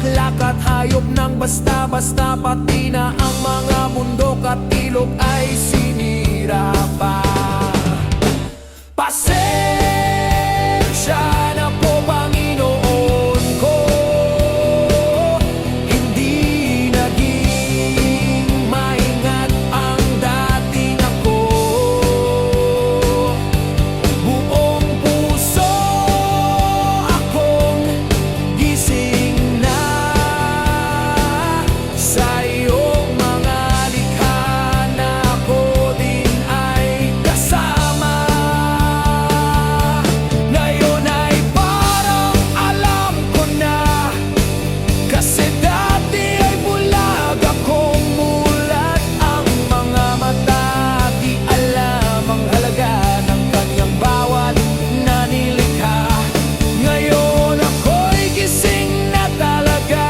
bulaklak at hayop ng basta-basta, pati na ang mga bundok at ilog ay sinira pa. Pasensya na po, Panginoon ko, hindi naging maingat ang dating ako. Buong puso akong gising na sa iyong mga likha na ako din ay kasama. Ngayon ay parang alam ko na, kasi dati ay bulag akong mulat ang mga mata. Di alam ang halaga ng kanyang bawat nanilikha. Ngayon ako'y gising na talaga,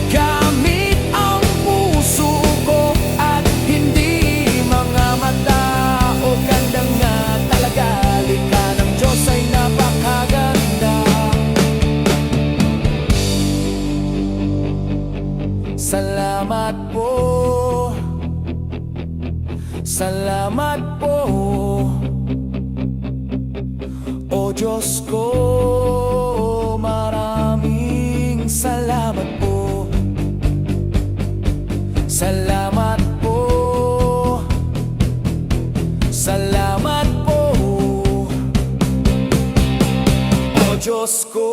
gamit ang puso ko at hindi mga mata o ganda nga talaga. Likha ng Diyos ay napakaganda. Salamat po, salamat po, o Diyos ko, maraming salamat po. Salamat po, salamat po, o Diyos ko.